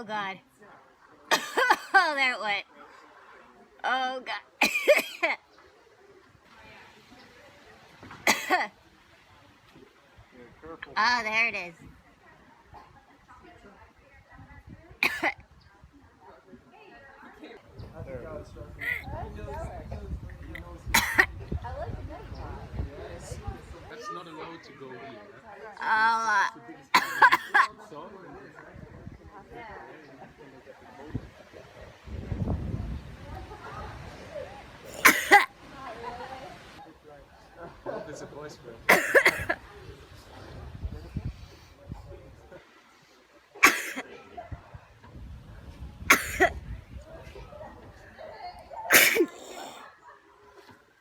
Oh God. Oh, there it went. Oh God. Oh, there it is. That's not allowed to go here. Oh, So, I hope it's a boyfriend.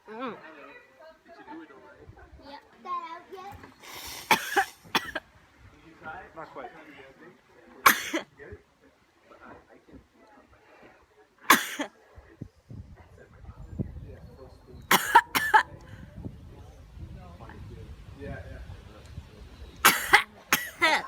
mm. Did you do it already? Yep. That out yet? Not quite.